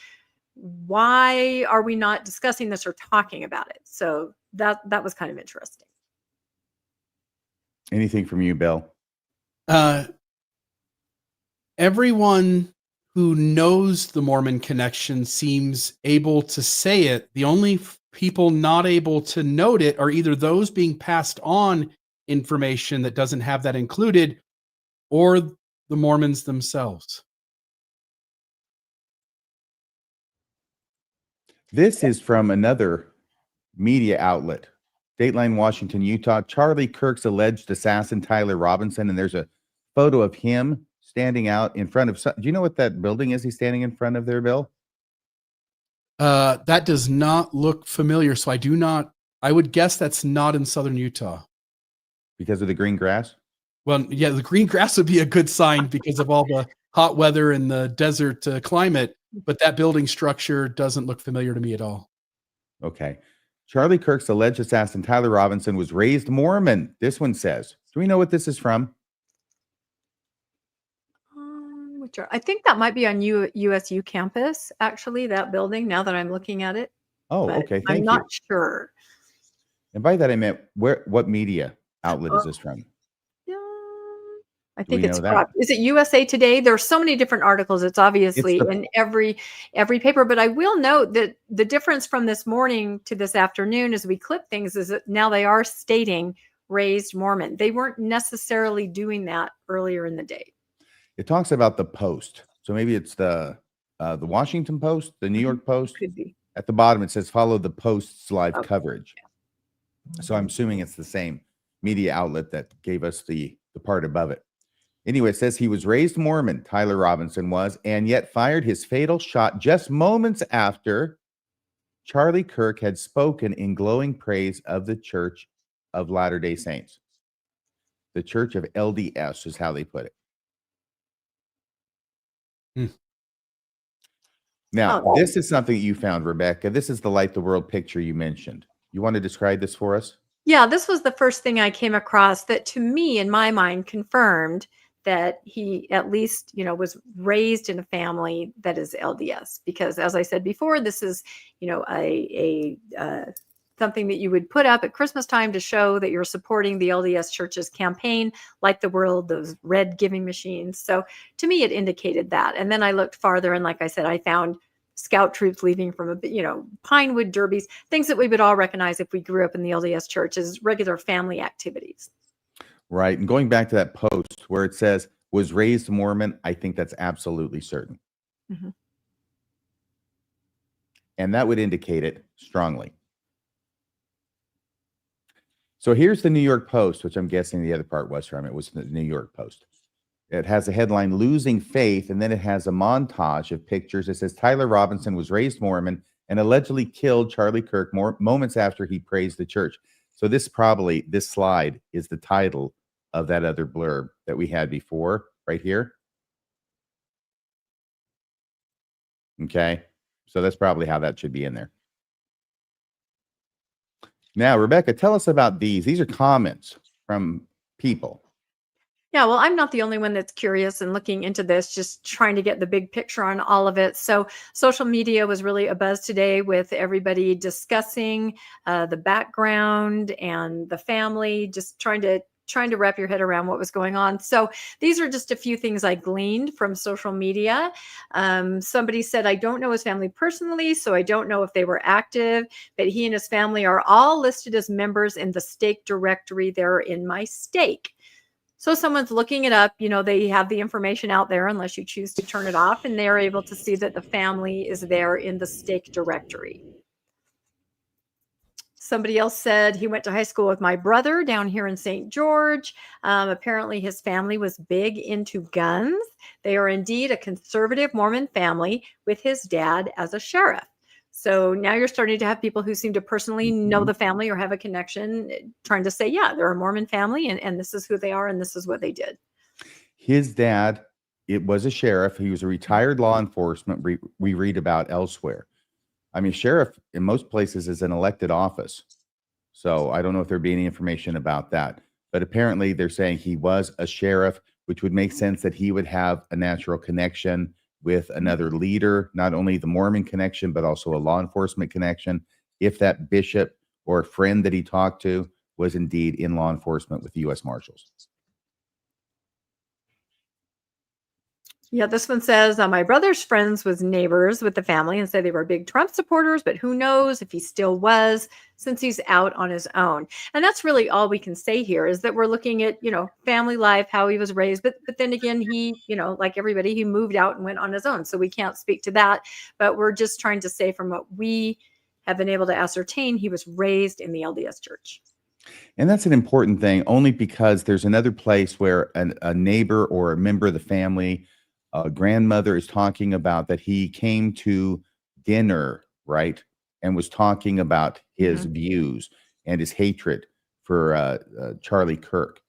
Speaker 3: Why are we not discussing this or talking about it? So that was kind of interesting.
Speaker 1: Anything from you, Bill?
Speaker 2: Everyone who knows the Mormon connection seems able to say it. The only people not able to note it are either those being passed on information that doesn't have that included or the Mormons themselves.
Speaker 1: This is from another media outlet, Dateline Washington, Utah. Charlie Kirk's alleged assassin, Tyler Robinson, and there's a photo of him standing out in front of. Do you know what that building is he's standing in front of there, Bill?
Speaker 2: That does not look familiar. So I would guess that's not in southern Utah.
Speaker 1: Because of the green grass?
Speaker 2: Well, yeah, the green grass would be a good sign because of all the hot weather and the desert climate. But that building structure doesn't look familiar to me at all.
Speaker 1: Okay. Charlie Kirk's alleged assassin, Tyler Robinson, was raised Mormon. This one says, do we know what this is from?
Speaker 3: I think that might be on USU campus, actually, that building, now that I'm looking at it.
Speaker 1: Oh,
Speaker 3: But
Speaker 1: okay.
Speaker 3: I'm
Speaker 1: Thank you.
Speaker 3: not sure.
Speaker 1: And by that, I meant what media outlet is this from?
Speaker 3: Yeah, I
Speaker 1: Do we
Speaker 3: think it's
Speaker 1: know that?
Speaker 3: is it USA Today? There's so many different articles. It's obviously
Speaker 1: the-
Speaker 3: in every paper. But I will note that the difference from this morning to this afternoon as we clip things is that now they are stating raised Mormon. They weren't necessarily doing that earlier in the day.
Speaker 1: It talks about the Post. So maybe it's the Washington Post, the New York Post.
Speaker 3: Could be.
Speaker 1: At the bottom, it says follow the Post's live
Speaker 3: Okay.
Speaker 1: coverage. So I'm assuming it's the same media outlet that gave us the part above it. Anyway, it says he was raised Mormon, Tyler Robinson was, and yet fired his fatal shot just moments after Charlie Kirk had spoken in glowing praise of the Church of Latter-day Saints. The Church of LDS is how they put it. Now,
Speaker 3: Oh.
Speaker 1: this is something you found, Rebecca. This is the light the world picture you mentioned. You want to describe this for us?
Speaker 3: Yeah, this was the first thing I came across that to me, in my mind, confirmed that he at least, was raised in a family that is LDS. Because as I said before, this is, a something that you would put up at Christmas time to show that you're supporting the LDS Church's campaign, like the world, those red giving machines. So to me, it indicated that. And then I looked farther, and like I said, I found scout troops leaving from Pinewood derbies, things that we would all recognize if we grew up in the LDS Church as regular family activities.
Speaker 1: Right. And going back to that post where it says was raised Mormon, I think that's absolutely certain.
Speaker 3: Mhm.
Speaker 1: And that would indicate it strongly. So here's the New York Post, which I'm guessing the other part was from. It was the New York Post. It has a headline, Losing Faith, and then it has a montage of pictures. It says Tyler Robinson was raised Mormon and allegedly killed Charlie Kirk moments after he praised the church. So this slide is the title of that other blurb that we had before, right here. Okay, so that's probably how that should be in there. Now, Rebecca, tell us about these. These are comments from people.
Speaker 3: Yeah, well, I'm not the only one that's curious and looking into this, just trying to get the big picture on all of it. So social media was really abuzz today with everybody discussing the background and the family, just trying to wrap your head around what was going on. So these are just a few things I gleaned from social media. Somebody said, I don't know his family personally, so I don't know if they were active, but he and his family are all listed as members in the stake directory there in my stake. So someone's looking it up, they have the information out there unless you choose to turn it off, and they're able to see that the family is there in the stake directory. Somebody else said he went to high school with my brother down here in St. George. Apparently his family was big into guns. They are indeed a conservative Mormon family with his dad as a sheriff. So now you're starting to have people who seem to personally know the family or have a connection trying to say, yeah, they're a Mormon family and this is who they are and this is what they did.
Speaker 1: His dad, it was a sheriff. He was a retired law enforcement we read about elsewhere. I mean, sheriff in most places is an elected office. So I don't know if there'd be any information about that. But apparently they're saying he was a sheriff, which would make sense that he would have a natural connection with another leader, not only the Mormon connection, but also a law enforcement connection. If that bishop or friend that he talked to was indeed in law enforcement with the U.S. Marshals.
Speaker 3: Yeah, this one says, my brother's friends was neighbors with the family and said they were big Trump supporters, but who knows if he still was since he's out on his own. And that's really all we can say here is that we're looking at, family life, how he was raised. But then again, he, like everybody, he moved out and went on his own. So we can't speak to that. But we're just trying to say from what we have been able to ascertain, he was raised in the LDS Church.
Speaker 1: And that's an important thing, only because there's another place where a neighbor or a member of the family, a grandmother is talking about that he came to dinner, right? And was talking about his views and his hatred for Charlie Kirk.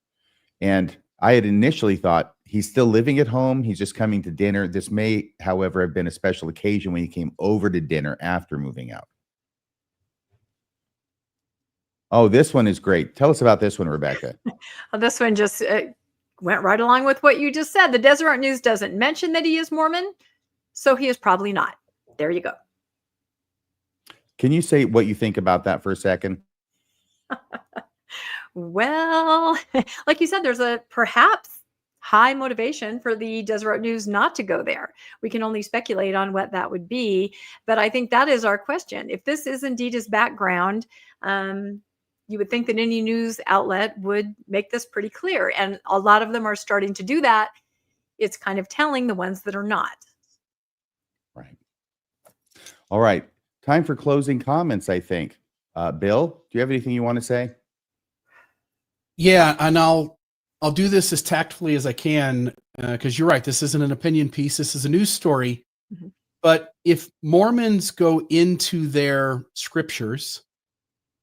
Speaker 1: And I had initially thought he's still living at home. He's just coming to dinner. This may, however, have been a special occasion when he came over to dinner after moving out. Oh, this one is great. Tell us about this one, Rebecca.
Speaker 3: This one just went right along with what you just said. The Deseret News doesn't mention that he is Mormon, so he is probably not. There you go.
Speaker 1: Can you say what you think about that for a second?
Speaker 3: Well, like you said, there's a perhaps high motivation for the Deseret News not to go there. We can only speculate on what that would be, but I think that is our question. If this is indeed his background, you would think that any news outlet would make this pretty clear. And a lot of them are starting to do that. It's kind of telling the ones that are not.
Speaker 1: Right. All right. Time for closing comments, I think. Bill, do you have anything you want to say?
Speaker 2: Yeah, and I'll do this as tactfully as I can, because you're right. This isn't an opinion piece. This is a news story.
Speaker 3: Mm-hmm.
Speaker 2: But if Mormons go into their scriptures,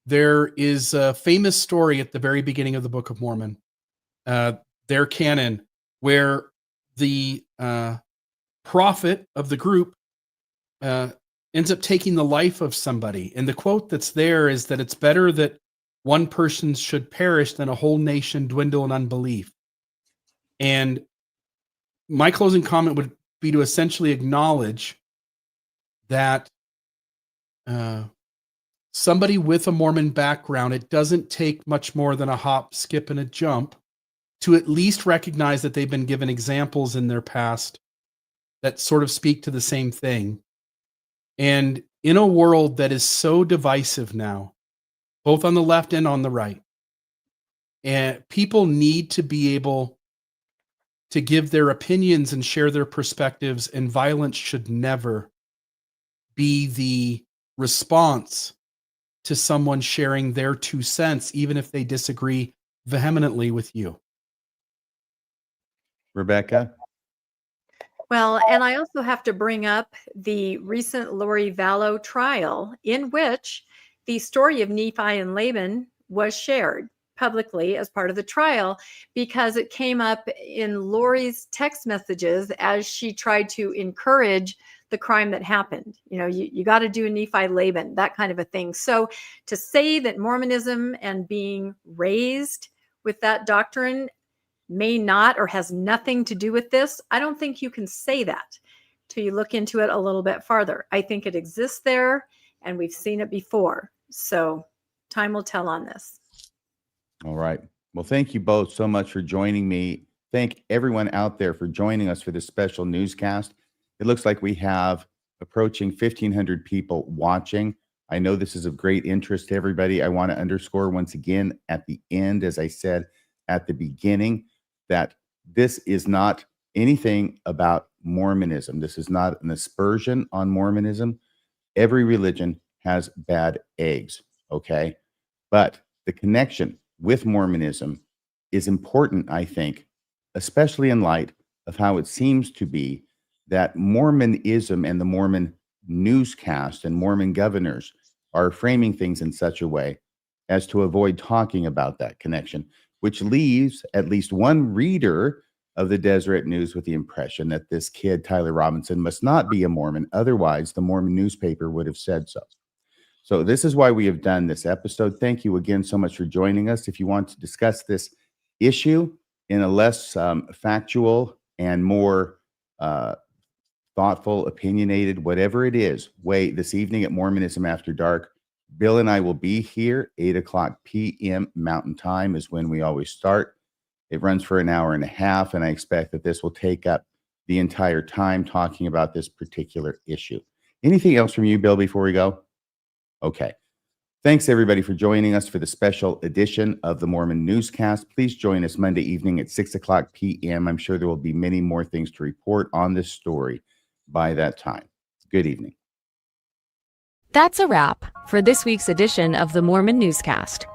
Speaker 2: there is a famous story at the very beginning of the Book of Mormon, their canon, where the prophet of the group ends up taking the life of somebody. And the quote that's there is that it's better that one person should perish than a whole nation dwindle in unbelief. And my closing comment would be to essentially acknowledge that somebody with a Mormon background, it doesn't take much more than a hop, skip, and a jump to at least recognize that they've been given examples in their past that sort of speak to the same thing. And in a world that is so divisive now, both on the left and on the right, and people need to be able to give their opinions and share their perspectives, and violence should never be the response to someone sharing their 2 cents, even if they disagree vehemently with you.
Speaker 1: Rebecca?
Speaker 3: Well, and I also have to bring up the recent Lori Vallow trial, in which the story of Nephi and Laban was shared publicly as part of the trial, because it came up in Lori's text messages as she tried to encourage the crime that happened. You know, you got to do a Nephi Laban, that kind of a thing. So to say that Mormonism and being raised with that doctrine may not or has nothing to do with this, I don't think you can say that till you look into it a little bit farther. I think it exists there, and we've seen it before. So time will tell on this.
Speaker 1: All right. Well, thank you both so much for joining me. Thank everyone out there for joining us for this special newscast. It looks like we have approaching 1,500 people watching. I know this is of great interest to everybody. I want to underscore once again at the end, as I said at the beginning, that this is not anything about Mormonism. This is not an aspersion on Mormonism. Every religion has bad eggs, okay? But the connection with Mormonism is important, I think, especially in light of how it seems to be that Mormonism and the Mormon Newscast and Mormon governors are framing things in such a way as to avoid talking about that connection, which leaves at least one reader of the Deseret News with the impression that this kid, Tyler Robinson, must not be a Mormon. Otherwise, the Mormon newspaper would have said so. So this is why we have done this episode. Thank you again so much for joining us. If you want to discuss this issue in a less factual and more thoughtful, opinionated, whatever it is, way this evening at Mormonism After Dark, Bill and I will be here. 8:00 p.m. Mountain Time is when we always start. It runs for an hour and a half, and I expect that this will take up the entire time talking about this particular issue. Anything else from you, Bill, before we go? Okay. Thanks, everybody, for joining us for the special edition of the Mormon Newscast. Please join us Monday evening at 6:00 p.m. I'm sure there will be many more things to report on this story by that time. Good evening.
Speaker 9: That's a wrap for this week's edition of the Mormon Newscast.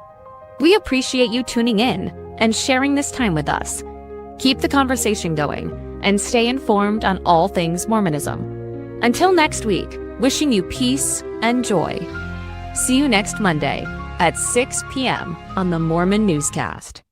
Speaker 9: We appreciate you tuning in and sharing this time with us. Keep the conversation going and stay informed on all things Mormonism. Until next week, wishing you peace and joy. See you next Monday at 6 p.m. on the Mormon Newscast.